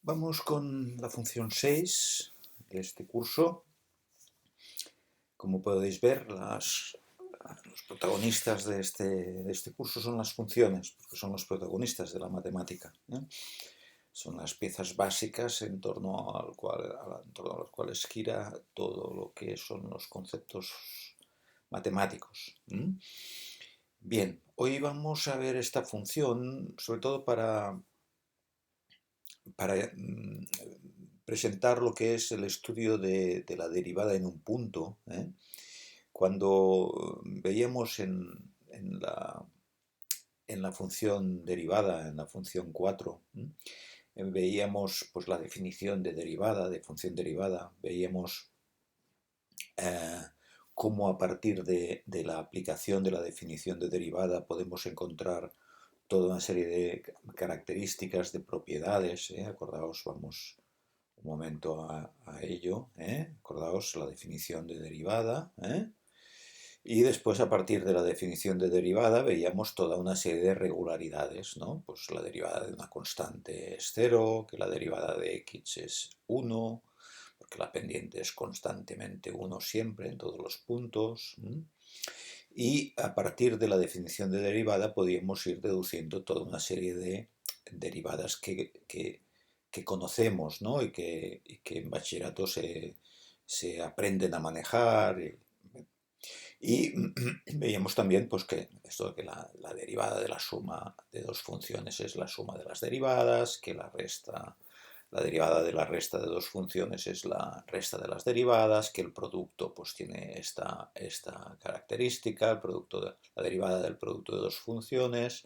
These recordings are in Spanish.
Vamos con la función 6 de este curso. Como podéis ver, los protagonistas de este curso son las funciones, porque son los protagonistas de la matemática, ¿eh? Son las piezas básicas en torno a las cuales gira todo lo que son los conceptos matemáticos. Bien, hoy vamos a ver esta función, sobre todo para presentar lo que es el estudio de la derivada en un punto, ¿eh? Cuando veíamos en la función derivada, en la función 4, veíamos pues, la definición de derivada, de función derivada, veíamos eh, cómo a partir de la aplicación de la definición de derivada podemos encontrar toda una serie de características, de propiedades, ¿eh? Acordaos, vamos un momento a ello, ¿eh? Acordaos la definición de derivada, ¿eh? Y después, a partir de la definición de derivada, veíamos toda una serie de regularidades, ¿no? Pues la derivada de una constante es cero, que la derivada de x es 1, porque la pendiente es constantemente 1 siempre en todos los puntos. Y a partir de la definición de derivada podíamos ir deduciendo toda una serie de derivadas que conocemos, ¿no? y que en bachillerato se aprenden a manejar. Y veíamos también pues, que esto de que la derivada de la suma de dos funciones es la suma de las derivadas, que la derivada de la resta de dos funciones es la resta de las derivadas, que el producto pues, tiene esta característica, la derivada del producto de dos funciones,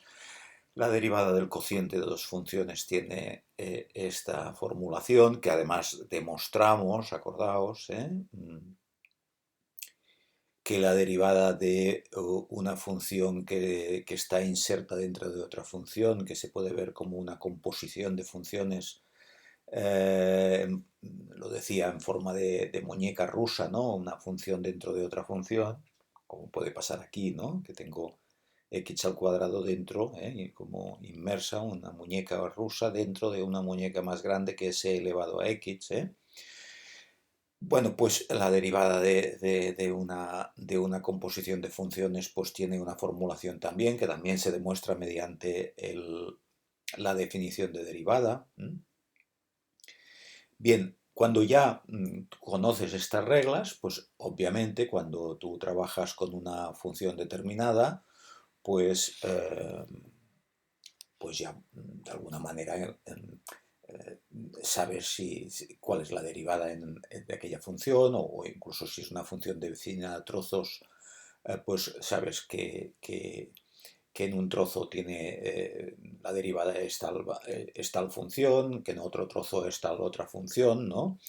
la derivada del cociente de dos funciones tiene esta formulación que además demostramos, acordaos, que la derivada de una función que está inserta dentro de otra función, que se puede ver como una composición de funciones, eh, lo decía en forma de muñeca rusa, ¿no? Una función dentro de otra función, como puede pasar aquí, ¿no? Que tengo x al cuadrado dentro, y como inmersa una muñeca rusa dentro de una muñeca más grande que es e elevado a x, ¿eh? Bueno, pues la derivada de una composición de funciones pues tiene una formulación también, que también se demuestra mediante la definición de derivada. Bien, cuando ya conoces estas reglas, pues obviamente cuando tú trabajas con una función determinada, pues, pues ya de alguna manera eh, sabes cuál es la derivada de aquella función, o incluso si es una función de vecina a trozos, pues sabes que en un trozo tiene la derivada es tal función, que en otro trozo es tal otra función, ¿no?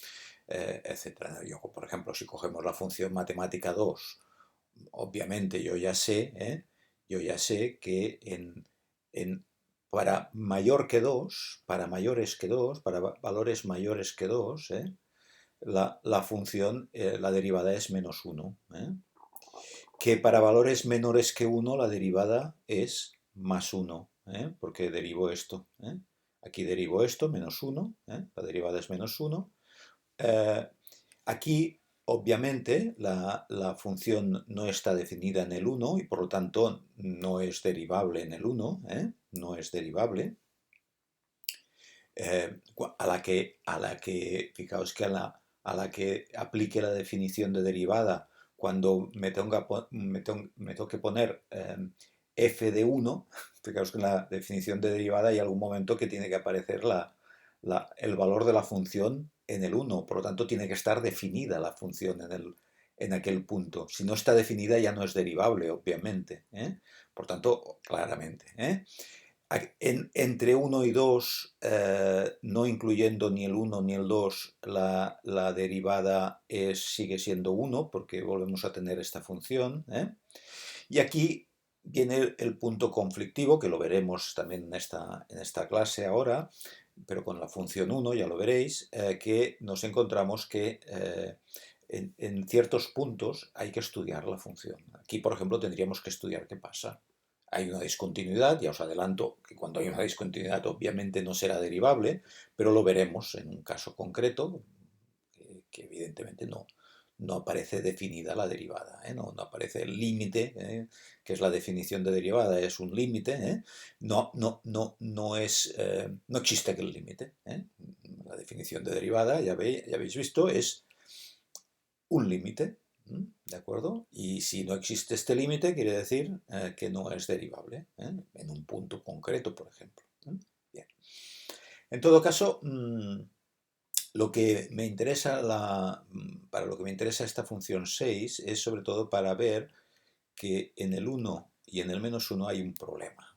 Etcétera. Yo, por ejemplo, si cogemos la función matemática 2, obviamente yo ya sé que para mayor que 2, para mayores que 2, para valores mayores que 2, la función, la derivada es menos 1. Que para valores menores que 1 la derivada es más 1, porque derivo esto. Aquí derivo esto, menos 1, la derivada es menos 1. Eh, Aquí, obviamente, la función no está definida en el 1 y por lo tanto no es derivable en el 1, no es derivable. Fijaos que a la que aplique la definición de derivada, cuando me toque poner f de 1, fijaos que en la definición de derivada hay algún momento que tiene que aparecer el valor de la función en el 1, por lo tanto tiene que estar definida la función en aquel punto. Si no está definida ya no es derivable, obviamente. Por tanto, claramente. Entre 1 y 2, no incluyendo ni el 1 ni el 2, la derivada sigue siendo 1, porque volvemos a tener esta función. Y aquí viene el punto conflictivo, que lo veremos también en esta clase ahora, pero con la función 1 ya lo veréis, que nos encontramos que en ciertos puntos hay que estudiar la función. Aquí, por ejemplo, tendríamos que estudiar qué pasa. hay una discontinuidad. Ya os adelanto que cuando hay una discontinuidad obviamente no será derivable, pero lo veremos en un caso concreto, que evidentemente no aparece definida la derivada, ¿eh? No aparece el límite, que es la definición de derivada, es un límite, no existe aquel límite, ¿eh? La definición de derivada, ya habéis visto, es un límite, ¿de acuerdo? Y si no existe este límite, quiere decir que no es derivable, en un punto concreto, por ejemplo. Bien. En todo caso, lo que me interesa para lo que me interesa esta función 6 es sobre todo para ver que en el 1 y en el menos 1 hay un problema.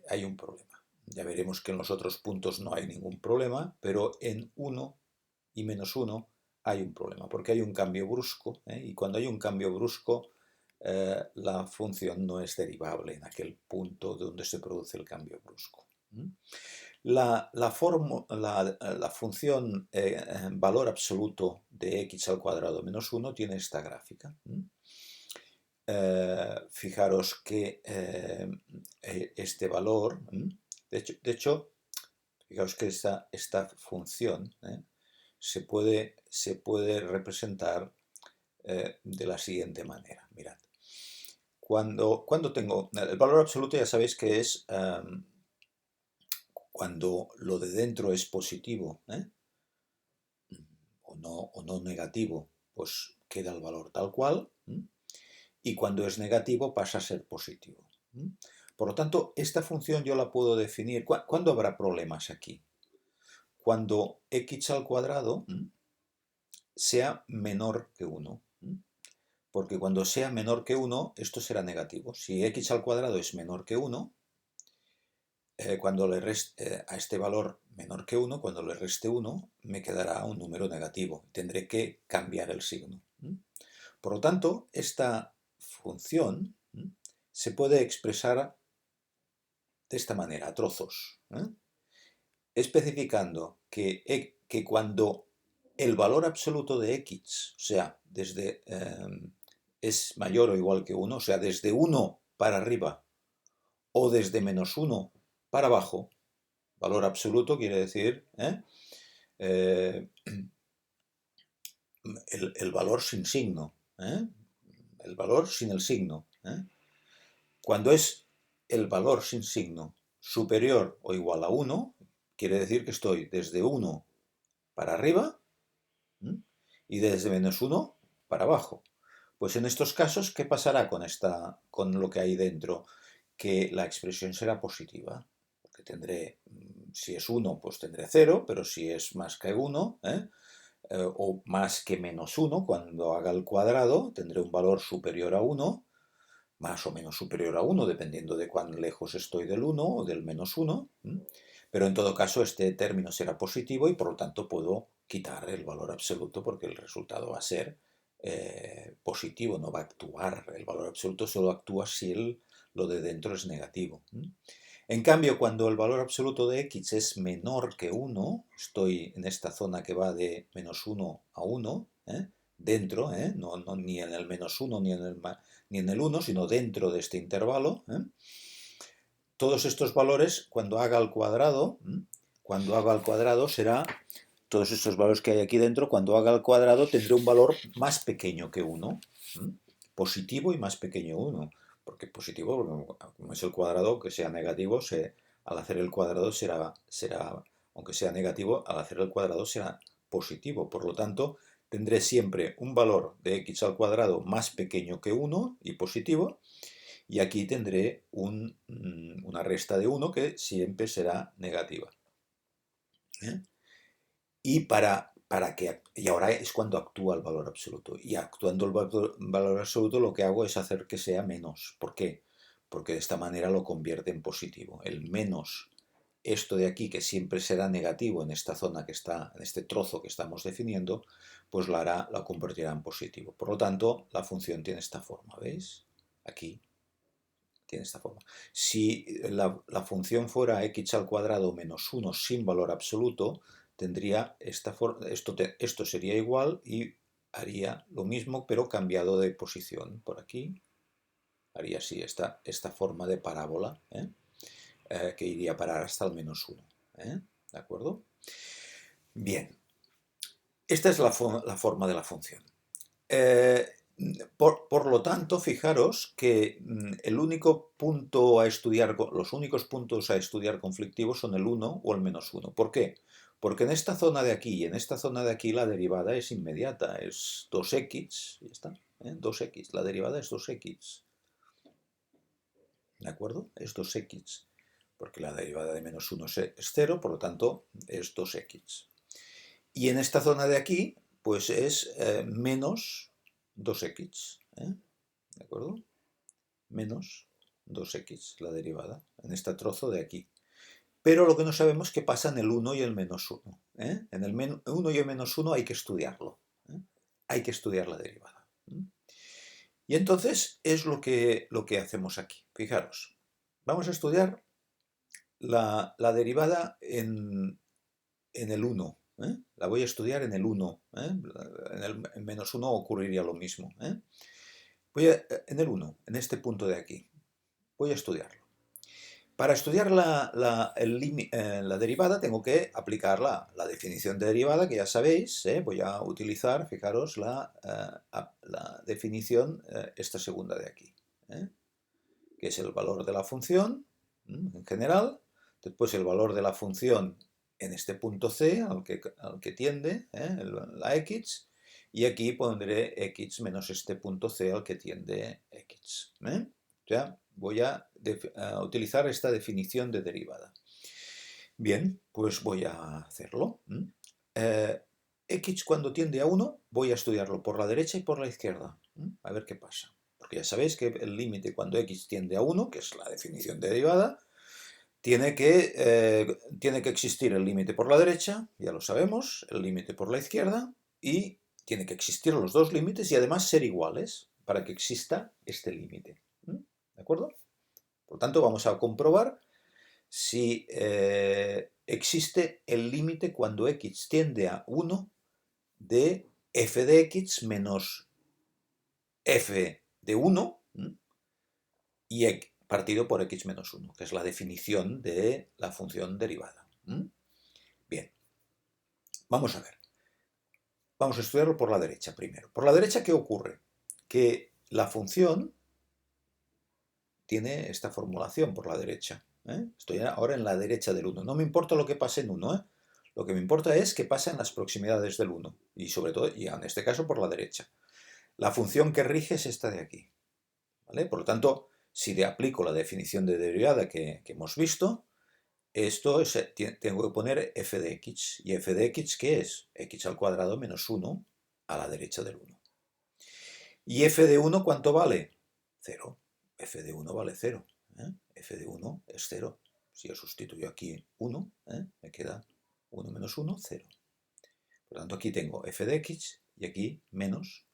Hay un problema. Ya veremos que en los otros puntos no hay ningún problema, pero en 1 y menos 1 hay un problema, porque hay un cambio brusco, y cuando hay un cambio brusco, la función no es derivable en aquel punto donde se produce el cambio brusco. La función valor absoluto de x al cuadrado menos 1 tiene esta gráfica. Fijaros que este valor, de hecho, fijaos que esta función se puede representar de la siguiente manera. Mirad, cuando tengo el valor absoluto, ya sabéis que es cuando lo de dentro es positivo, o no negativo, pues queda el valor tal cual, y cuando es negativo pasa a ser positivo. Por lo tanto, esta función yo la puedo definir. ¿Cuándo habrá problemas aquí? Cuando x al cuadrado sea menor que 1. Porque cuando sea menor que 1, esto será negativo. Si x al cuadrado es menor que 1, cuando le reste a este valor menor que 1, cuando le reste 1, me quedará un número negativo. Tendré que cambiar el signo. Por lo tanto, esta función se puede expresar de esta manera, a trozos, especificando que cuando el valor absoluto de x, o sea, es mayor o igual que 1, o sea, desde 1 para arriba o desde menos 1 para abajo, valor absoluto quiere decir el valor sin signo, el valor sin el signo. Cuando es el valor sin signo superior o igual a 1, quiere decir que estoy desde 1 para arriba y desde menos 1 para abajo. Pues en estos casos, ¿qué pasará con lo que hay dentro? Que la expresión será positiva. Porque tendré, si es 1, pues tendré 0, pero si es más que 1, o más que menos 1, cuando haga el cuadrado, tendré un valor superior a 1, más o menos superior a 1, dependiendo de cuán lejos estoy del 1 o del menos 1. Pero en todo caso este término será positivo y por lo tanto puedo quitar el valor absoluto porque el resultado va a ser positivo, no va a actuar. El valor absoluto solo actúa si lo de dentro es negativo. En cambio, cuando el valor absoluto de x es menor que 1, estoy en esta zona que va de menos 1 a 1, dentro, no, ni en el menos 1 ni en el 1, sino dentro de este intervalo, todos estos valores, cuando haga el cuadrado, será, todos estos valores que hay aquí dentro, cuando haga el cuadrado tendré un valor más pequeño que 1, positivo y más pequeño 1, porque positivo, como es el cuadrado, que sea negativo, al hacer el cuadrado será, aunque sea negativo, al hacer el cuadrado será positivo, por lo tanto, tendré siempre un valor de x al cuadrado más pequeño que 1 y positivo, y aquí tendré una resta de 1 que siempre será negativa. Y ahora es cuando actúa el valor absoluto. Y actuando el valor absoluto lo que hago es hacer que sea menos. ¿Por qué? Porque de esta manera lo convierte en positivo. El menos, esto de aquí que siempre será negativo en esta zona que está, en este trozo que estamos definiendo, pues lo convertirá en positivo. Por lo tanto, la función tiene esta forma, ¿veis? Aquí tiene esta forma. Si la función fuera x al cuadrado menos 1 sin valor absoluto, tendría esta forma, esto sería igual y haría lo mismo, pero cambiado de posición por aquí Haría así esta forma de parábola, que iría a parar hasta el -1. ¿De acuerdo? Bien, esta es la forma de la función. Por lo tanto, fijaros que el único punto a estudiar, los únicos puntos a estudiar conflictivos son el 1 o el -1. ¿Por qué? Porque en esta zona de aquí y en esta zona de aquí la derivada es inmediata, es 2x, ya está, 2x, la derivada es 2x, ¿de acuerdo? Es 2x, porque la derivada de -1 es 0, por lo tanto es 2x. Y en esta zona de aquí, pues es menos 2x, ¿de acuerdo? Menos 2x, la derivada, en este trozo de aquí. Pero lo que no sabemos es qué pasa en el 1 y el -1. En el 1 y el -1 hay que estudiarlo. Hay que estudiar la derivada. Y entonces es lo que hacemos aquí. Fijaros, vamos a estudiar la derivada en el 1. La voy a estudiar en el 1. En el -1 ocurriría lo mismo. En el 1, en este punto de aquí. Voy a estudiarlo. Para estudiar la derivada tengo que aplicar la definición de derivada, que ya sabéis. Voy a utilizar, fijaros, la definición, esta segunda de aquí, que es el valor de la función en general, después el valor de la función en este punto C al que tiende, la x, y aquí pondré x menos este punto C al que tiende x. O sea, voy a utilizar esta definición de derivada. Bien, pues voy a hacerlo. X cuando tiende a 1, voy a estudiarlo por la derecha y por la izquierda. A ver qué pasa. Porque ya sabéis que el límite cuando x tiende a 1, que es la definición de derivada, tiene que existir el límite por la derecha, ya lo sabemos, el límite por la izquierda, y tiene que existir los dos límites y además ser iguales para que exista este límite. ¿De acuerdo? Por lo tanto, vamos a comprobar si existe el límite cuando x tiende a 1 de f de x menos f de 1 y partido por x menos 1, que es la definición de la función derivada. Bien, vamos a ver. Vamos a estudiarlo por la derecha primero. Por la derecha, ¿qué ocurre? Que la función tiene esta formulación por la derecha. Estoy ahora en la derecha del 1. No me importa lo que pase en 1. Lo que me importa es qué pasa en las proximidades del 1. Y sobre todo, y en este caso, por la derecha. La función que rige es esta de aquí. ¿Vale? Por lo tanto, si le aplico la definición de derivada que hemos visto, esto tengo que poner f de x. ¿Y f de x qué es? X al cuadrado menos 1 a la derecha del 1. ¿Y f de 1 cuánto vale? 0. F de 1 vale 0. F de 1 es 0. Si yo sustituyo aquí 1, me queda 1 menos 1, 0. Por lo tanto, aquí tengo f de x y aquí menos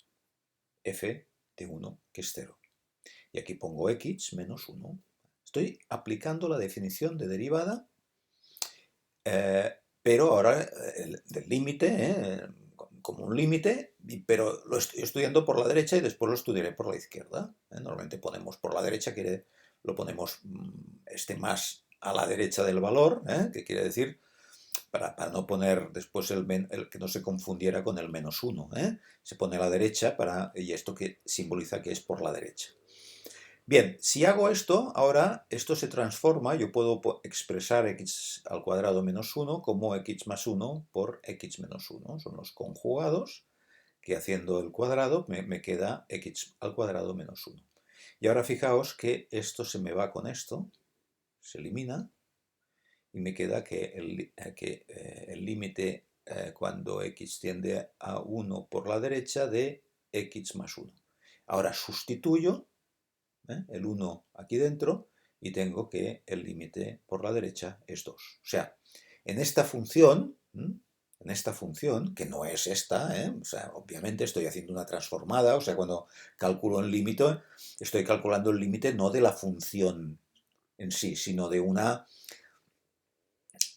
f de 1, que es 0. Y aquí pongo x menos 1. Estoy aplicando la definición de derivada, pero ahora del límite, como un límite, pero lo estoy estudiando por la derecha y después lo estudiaré por la izquierda. Normalmente ponemos por la derecha, lo ponemos más a la derecha del valor, que quiere decir, para no poner después el que no se confundiera con el menos 1. Se pone a la derecha y esto que simboliza que es por la derecha. Bien, si hago esto, ahora esto se transforma, yo puedo expresar x al cuadrado menos 1 como x más 1 por x menos 1. Son los conjugados que haciendo el cuadrado me queda x al cuadrado menos 1. Y ahora fijaos que esto se me va con esto, se elimina, y me queda que el límite cuando x tiende a 1 por la derecha de x más 1. Ahora sustituyo el 1 aquí dentro y tengo que el límite por la derecha es 2. O sea, en esta función, que no es esta, o sea, obviamente estoy haciendo una transformada, o sea, cuando calculo el límite, estoy calculando el límite no de la función en sí, sino de una,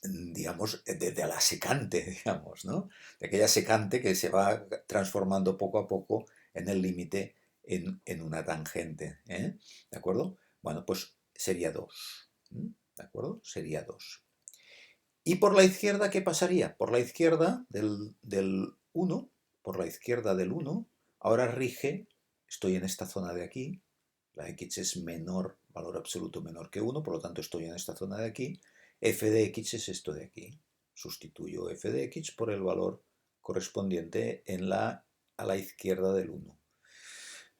digamos, de la secante, digamos, ¿no? De aquella secante que se va transformando poco a poco en el límite en una tangente, ¿eh? ¿De acuerdo? Bueno, pues sería 2. ¿De acuerdo? Sería 2. ¿Y por la izquierda qué pasaría? Por la izquierda del 1, por la izquierda del 1, ahora rige, estoy en esta zona de aquí, la x es menor, valor absoluto menor que 1, por lo tanto estoy en esta zona de aquí, f de x es esto de aquí. Sustituyo f de x por el valor correspondiente a la izquierda del 1.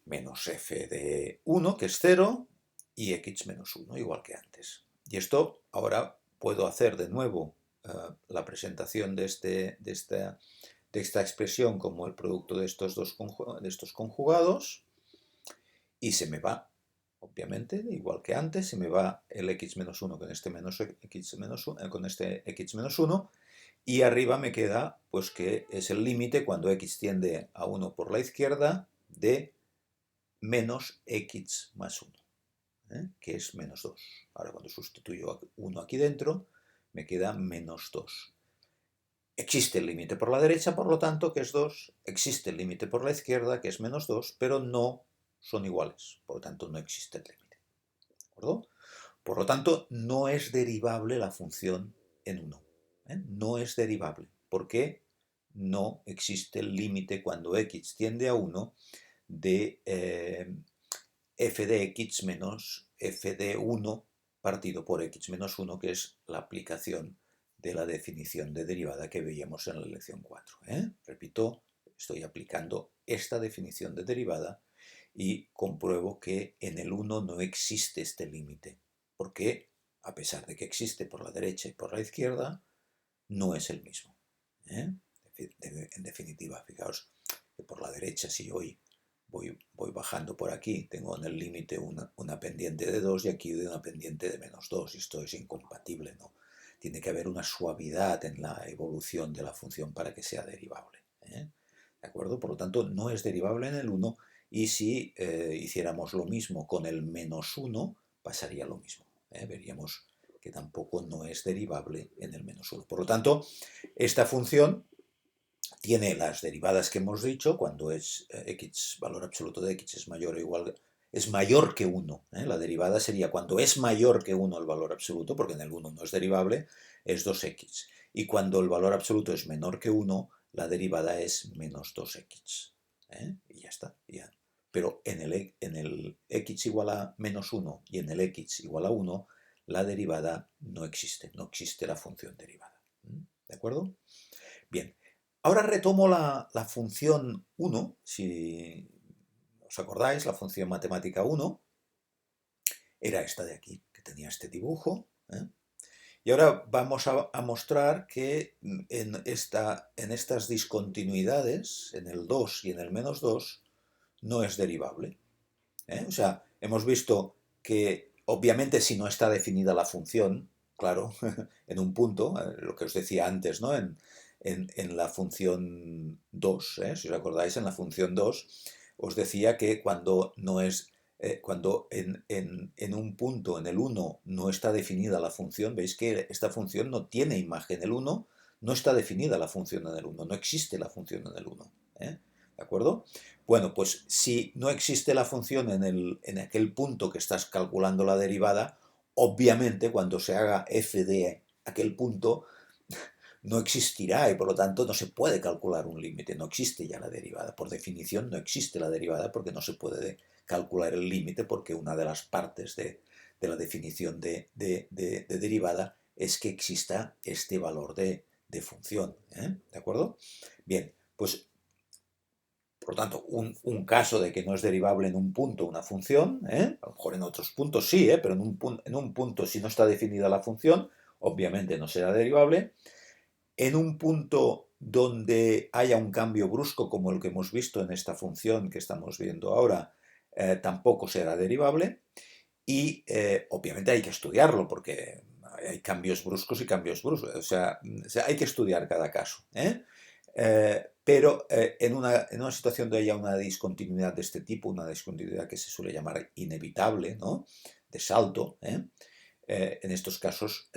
Menos f de 1, que es 0, y x menos 1, igual que antes. Y esto ahora puedo hacer de nuevo la presentación de esta expresión como el producto de estos conjugados, y se me va, obviamente, igual que antes, se me va el x menos 1 con este menos x menos 1, con este x menos 1, y arriba me queda, pues, que es el límite cuando x tiende a 1 por la izquierda de menos x más 1, que es menos 2. Ahora cuando sustituyo 1 aquí dentro, me queda menos 2. Existe el límite por la derecha, por lo tanto, que es 2. Existe el límite por la izquierda, que es menos 2, pero no son iguales. Por lo tanto, no existe el límite. ¿De acuerdo? Por lo tanto, no es derivable la función en 1. No es derivable, porque no existe el límite cuando x tiende a 1 de f de x menos f de 1 partido por x menos 1, que es la aplicación de la definición de derivada que veíamos en la lección 4. Repito, estoy aplicando esta definición de derivada y compruebo que en el 1 no existe este límite, porque a pesar de que existe por la derecha y por la izquierda, no es el mismo. En definitiva, fijaos que por la derecha, si hoy voy bajando por aquí, tengo en el límite una pendiente de 2 y aquí una pendiente de menos 2, y esto es incompatible, ¿no? Tiene que haber una suavidad en la evolución de la función para que sea derivable. ¿De acuerdo? Por lo tanto, no es derivable en el 1, y si hiciéramos lo mismo con el menos 1, pasaría lo mismo. Veríamos que tampoco no es derivable en el menos 1. Por lo tanto, esta función tiene las derivadas que hemos dicho, cuando es x, valor absoluto de x es mayor o igual, es mayor que 1. La derivada sería cuando es mayor que 1 el valor absoluto, porque en el 1 no es derivable, es 2x. Y cuando el valor absoluto es menor que 1, la derivada es menos 2x. Y ya está. Ya. Pero en el x igual a menos 1 y en el x igual a 1, la derivada no existe la función derivada. ¿De acuerdo? Bien. Ahora retomo la función 1, si os acordáis, la función matemática 1 era esta de aquí, que tenía este dibujo. Y ahora vamos a mostrar que en estas discontinuidades, en el 2 y en el menos 2, no es derivable. O sea, hemos visto que obviamente si no está definida la función, claro, en un punto, lo que os decía antes, ¿no? En la función 2, si os acordáis, en la función 2 os decía que cuando no es, cuando en un punto, en el 1, no está definida la función, veis que esta función no tiene imagen. El 1 no está definida la función en el 1, no existe la función en el 1. ¿De acuerdo? Bueno, pues si no existe la función en aquel punto que estás calculando la derivada, obviamente cuando se haga f de aquel punto no existirá y por lo tanto no se puede calcular un límite, no existe ya la derivada. Por definición no existe la derivada porque no se puede calcular el límite, porque una de las partes de la definición de derivada es que exista este valor de función. ¿De acuerdo? Bien, pues por lo tanto, un caso de que no es derivable en un punto una función, a lo mejor en otros puntos sí, pero en un punto si no está definida la función, obviamente no será derivable. En un punto donde haya un cambio brusco como el que hemos visto en esta función que estamos viendo ahora, tampoco será derivable. Y obviamente hay que estudiarlo porque hay cambios bruscos y cambios bruscos. O sea hay que estudiar cada caso. Pero en una situación donde haya una discontinuidad de este tipo, una discontinuidad que se suele llamar inevitable, ¿no? De salto, en estos casos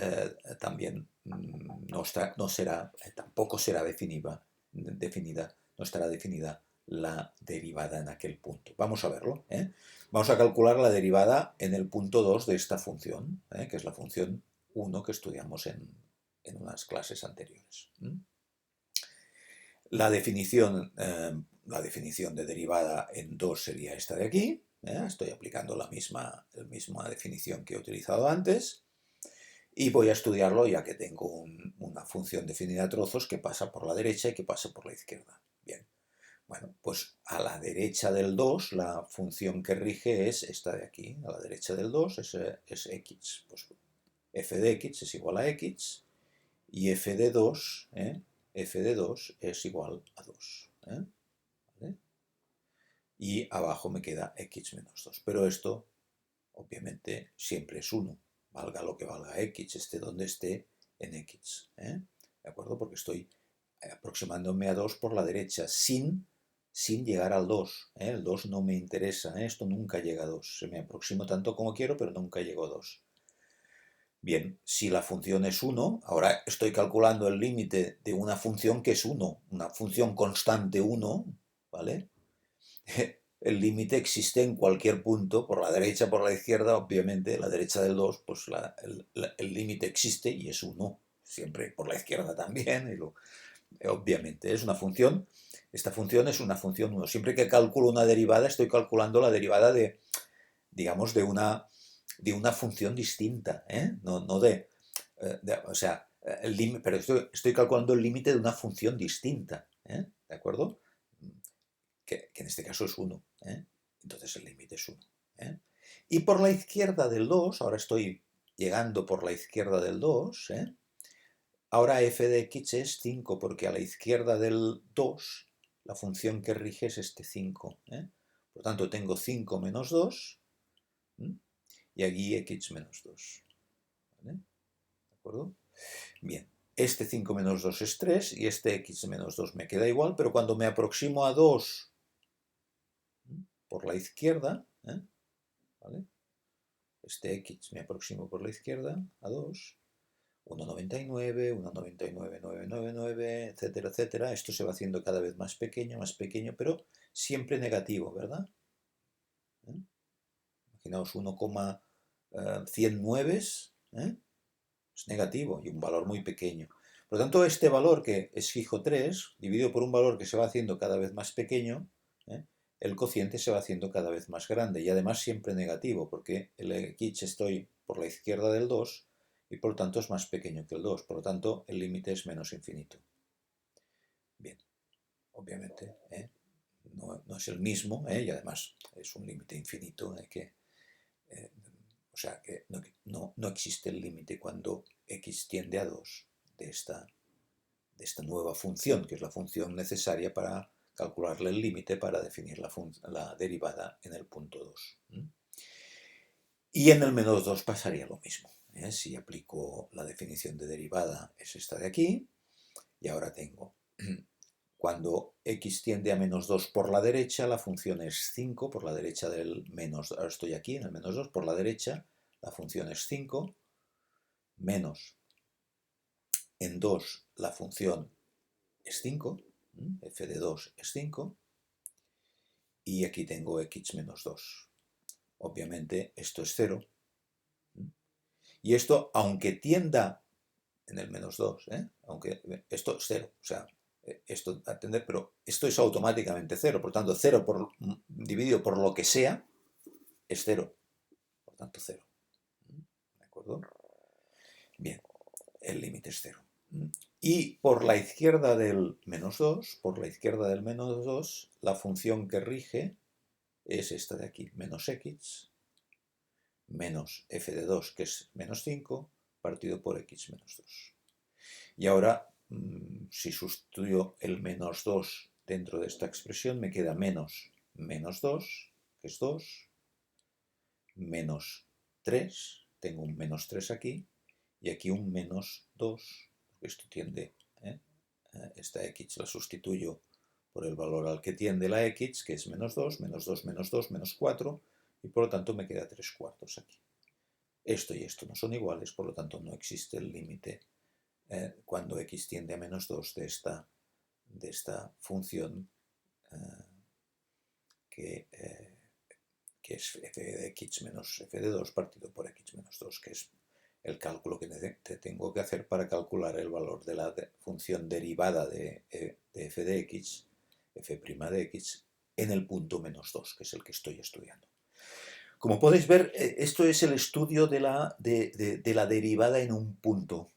también tampoco será definida, no estará definida la derivada en aquel punto. Vamos a verlo. Vamos a calcular la derivada en el punto 2 de esta función, que es la función 1 que estudiamos en unas clases anteriores. La definición de derivada en 2 sería esta de aquí. Estoy aplicando la misma definición que he utilizado antes. Y voy a estudiarlo ya que tengo una función definida a trozos que pasa por la derecha y que pasa por la izquierda. Bien. Bueno, pues a la derecha del 2 la función que rige es esta de aquí. A la derecha del 2 es x. Pues f de x es igual a x y f de 2 es igual a 2. ¿Vale? Y abajo me queda x menos 2. Pero esto, obviamente, siempre es 1. Valga lo que valga x, esté donde esté en x. ¿De acuerdo? Porque estoy aproximándome a 2 por la derecha sin llegar al 2. El 2 no me interesa. Esto nunca llega a 2. Se me aproximo tanto como quiero, pero nunca llego a 2. Bien, si la función es 1, ahora estoy calculando el límite de una función que es 1, una función constante 1, ¿vale? El límite existe en cualquier punto, por la derecha, por la izquierda, obviamente, la derecha del 2, pues el límite existe y es 1, siempre por la izquierda también, obviamente, es una función, esta función es una función 1. Siempre que calculo una derivada, estoy calculando la derivada de, digamos, de una función distinta, no o sea, pero estoy calculando el límite de una función distinta, ¿de acuerdo? Que en este caso es 1, entonces el límite es 1. Y por la izquierda del 2, ahora estoy llegando por la izquierda del 2, ahora f de x es 5, porque a la izquierda del 2 la función que rige es este 5. Por tanto, tengo 5 menos 2 y aquí x menos 2. ¿Vale? ¿De acuerdo? Bien, este 5 menos 2 es 3 y este x menos 2 me queda igual, pero cuando me aproximo a 2 por la izquierda, ¿vale? Este x me aproximo por la izquierda a 2, 1,99, 1,99,999, etcétera, etcétera. Esto se va haciendo cada vez más pequeño, pero siempre negativo, ¿verdad? Imaginaos 1,109, es negativo y un valor muy pequeño. Por lo tanto, este valor que es fijo 3, dividido por un valor que se va haciendo cada vez más pequeño, el cociente se va haciendo cada vez más grande y además siempre negativo, porque el x estoy por la izquierda del 2 y por lo tanto es más pequeño que el 2, por lo tanto el límite es menos infinito. Bien, obviamente no es el mismo y además es un límite infinito o sea que no existe el límite cuando x tiende a 2 de esta nueva función, que es la función necesaria para calcularle el límite para definir la derivada en el punto 2. Y en el menos 2 pasaría lo mismo. Si aplico la definición de derivada, es esta de aquí, y ahora tengo, cuando x tiende a menos 2 por la derecha, la función es 5, por la derecha del menos, ahora estoy aquí en el menos 2, por la derecha, la función es 5, menos en 2 la función es 5, f de 2 es 5, y aquí tengo x menos 2. Obviamente esto es 0, y esto, aunque tienda en el menos 2, aunque esto es 0, o sea, esto atender, pero esto es automáticamente 0, por tanto 0 dividido por lo que sea es 0, por tanto 0. ¿De acuerdo? Bien, el límite es 0. Y por la izquierda del menos 2, la función que rige es esta de aquí, menos x, menos f de 2, que es menos 5, partido por x menos 2. Y ahora, si sustituyo el menos 2 dentro de esta expresión, me queda menos 2, que es 2, menos 3, tengo un menos 3 aquí, y aquí un menos 2, porque esto tiende, esta x la sustituyo por el valor al que tiende la x, que es menos 2, menos 2, menos 2, menos 4, y por lo tanto me queda 3 cuartos aquí. Esto y esto no son iguales, por lo tanto no existe el límite cuando x tiende a menos 2 de esta función que es f de x menos f de 2 partido por x menos 2, que es el cálculo que tengo que hacer para calcular el valor de la función derivada de f de x, f' de x, en el punto menos 2, que es el que estoy estudiando. Como podéis ver, esto es el estudio de la derivada en un punto.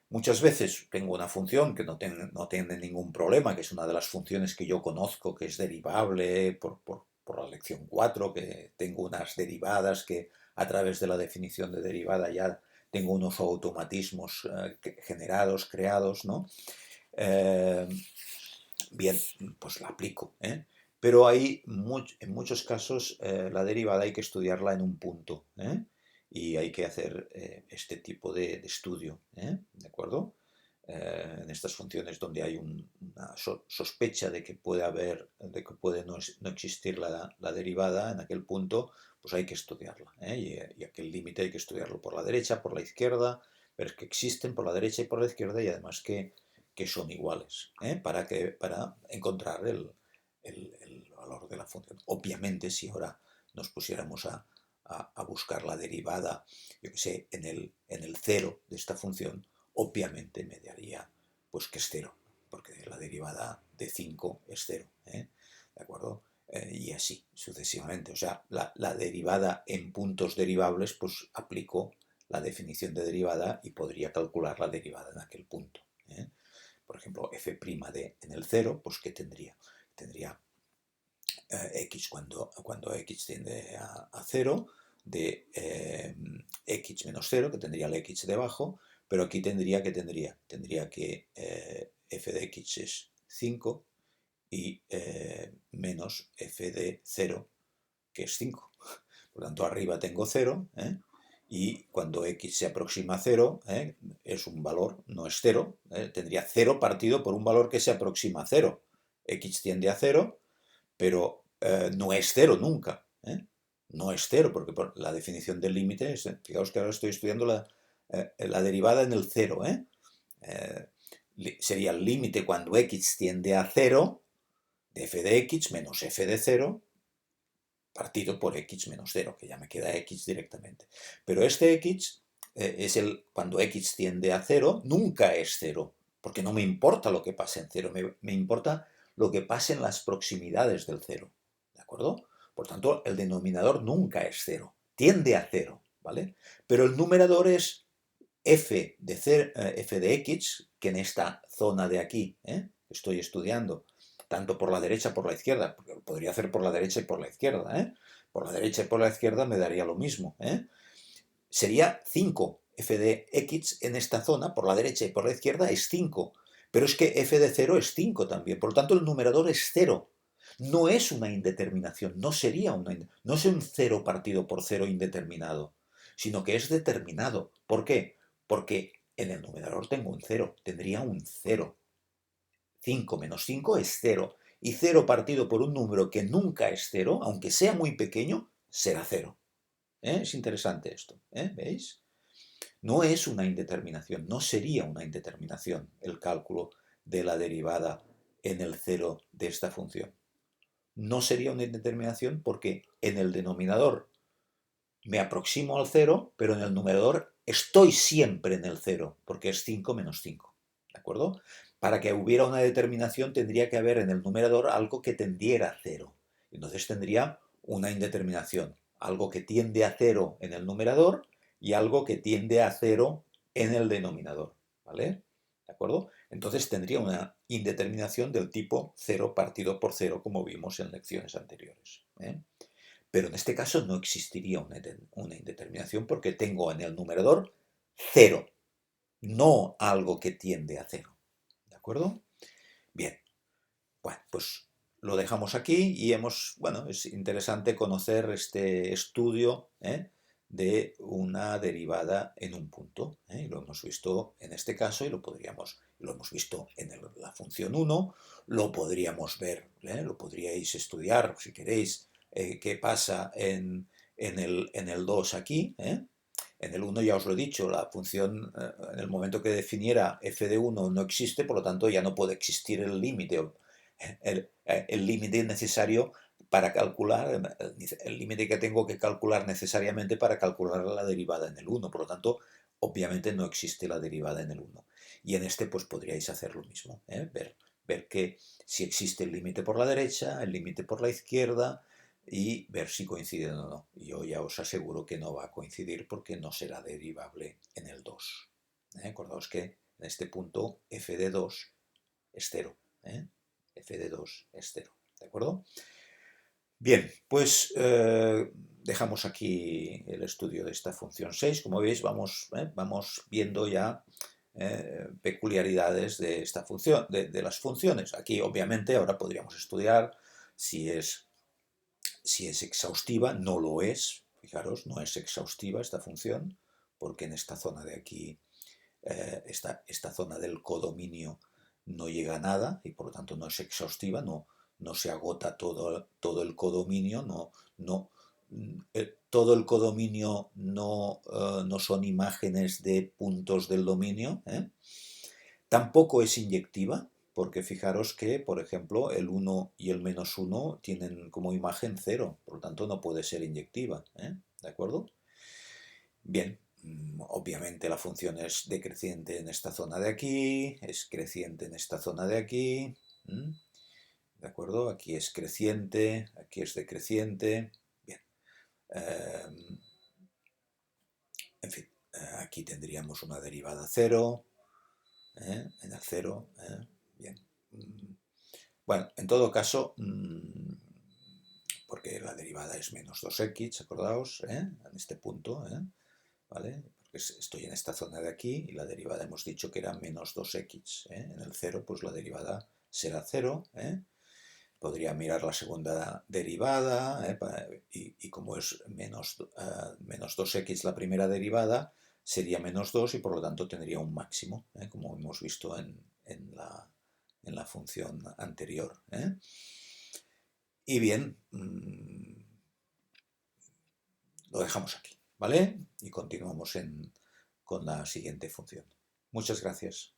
Muchas veces tengo una función que no tiene ningún problema, que es una de las funciones que yo conozco, que es derivable por la lección 4, que tengo unas derivadas que a través de la definición de derivada ya tengo unos automatismos generados, creados, ¿no? Bien, pues la aplico, pero en muchos casos la derivada hay que estudiarla en un punto, y hay que hacer este tipo de estudio, ¿de acuerdo? En estas funciones donde hay una sospecha de que puede no existir la derivada en aquel punto, pues hay que estudiarla, y aquel límite hay que estudiarlo por la derecha, por la izquierda, ver que existen por la derecha y por la izquierda, y además que son iguales, para encontrar el valor de la función. Obviamente, si ahora nos pusiéramos a buscar la derivada, yo que sé, en el cero de esta función, obviamente me daría pues que es cero, porque la derivada de 5 es cero, ¿de acuerdo? Y así sucesivamente. O sea, la derivada en puntos derivables, pues aplico la definición de derivada y podría calcular la derivada en aquel punto. Por ejemplo, f' en el 0, pues ¿qué tendría? Tendría x cuando x tiende a 0, de x menos 0, que tendría el x debajo, pero aquí tendría que f de x es 5 y menos f de 0, que es 5. Por lo tanto, arriba tengo 0, y cuando x se aproxima a 0, es un valor, no es 0, tendría 0 partido por un valor que se aproxima a 0. X tiende a 0, pero no es 0 nunca. No es 0, porque por la definición del límite, fijaos que ahora estoy estudiando la derivada en el 0. Sería el límite cuando x tiende a 0 de f de x menos f de 0 partido por x menos 0, que ya me queda x directamente. Pero este x cuando x tiende a 0, nunca es 0, porque no me importa lo que pase en 0, me importa lo que pase en las proximidades del 0, ¿de acuerdo? Por tanto, el denominador nunca es 0, tiende a 0, ¿vale? Pero el numerador es f de x, que en esta zona de aquí, estoy estudiando, tanto por la derecha como por la izquierda, porque lo podría hacer por la derecha y por la izquierda, por la derecha y por la izquierda me daría lo mismo, sería 5, f de x en esta zona, por la derecha y por la izquierda, es 5, pero es que f de 0 es 5 también, por lo tanto el numerador es 0, no es una indeterminación, no es un 0 partido por 0 indeterminado, sino que es determinado. ¿Por qué? Porque en el numerador tengo un 0, tendría un 0. 5 menos 5 es 0. Y 0 partido por un número que nunca es 0, aunque sea muy pequeño, será 0. Es interesante esto, ¿veis? No es una indeterminación, no sería una indeterminación el cálculo de la derivada en el 0 de esta función. No sería una indeterminación porque en el denominador me aproximo al 0, pero en el numerador estoy siempre en el 0, porque es 5 menos 5. ¿De acuerdo? Para que hubiera una determinación tendría que haber en el numerador algo que tendiera a 0. Entonces tendría una indeterminación. Algo que tiende a 0 en el numerador y algo que tiende a 0 en el denominador. ¿Vale? ¿De acuerdo? Entonces tendría una indeterminación del tipo 0 partido por 0, como vimos en lecciones anteriores. Pero en este caso no existiría una indeterminación porque tengo en el numerador 0, no algo que tiende a 0. ¿De acuerdo? Bien, bueno, pues lo dejamos aquí y es interesante conocer este estudio de una derivada en un punto. Lo hemos visto en este caso y lo hemos visto en la función 1, lo podríamos ver, lo podríais estudiar si queréis, qué pasa en el 2 aquí. En el 1 ya os lo he dicho, la función en el momento que definiera f de 1 no existe, por lo tanto ya no puede existir el límite. El límite necesario para calcular el límite que tengo que calcular necesariamente para calcular la derivada en el 1. Por lo tanto, obviamente no existe la derivada en el 1. Y en este pues podríais hacer lo mismo, ¿eh? Ver que si existe el límite por la derecha, el límite por la izquierda y ver si coinciden o no. Yo ya os aseguro que no va a coincidir porque no será derivable en el 2. Acordaos que en este punto f de 2 es 0. F de 2 es 0. ¿De acuerdo? Bien, pues dejamos aquí el estudio de esta función 6. Como veis, vamos viendo ya peculiaridades de esta función, de las funciones. Aquí, obviamente, ahora podríamos estudiar si es exhaustiva. No lo es. Fijaros, no es exhaustiva esta función, porque en esta zona de aquí, esta zona del codominio no llega a nada y por lo tanto no es exhaustiva, no se agota todo el codominio, todo el codominio no son imágenes de puntos del dominio. Tampoco es inyectiva, porque fijaros que, por ejemplo, el 1 y el menos 1 tienen como imagen 0, por lo tanto no puede ser inyectiva. ¿De acuerdo? Bien, obviamente la función es decreciente en esta zona de aquí, es creciente en esta zona de aquí. ¿De acuerdo? Aquí es creciente, aquí es decreciente. Bien. En fin, aquí tendríamos una derivada 0. En el 0. Bien. Bueno, en todo caso, porque la derivada es menos 2x, acordaos, en este punto, ¿vale? Porque estoy en esta zona de aquí y la derivada hemos dicho que era menos 2x. En el 0, pues la derivada será 0. Podría mirar la segunda derivada y como es menos 2x la primera derivada, sería menos 2 y por lo tanto tendría un máximo, como hemos visto en la función anterior. Y bien, lo dejamos aquí, ¿vale? Y continuamos con la siguiente función. Muchas gracias.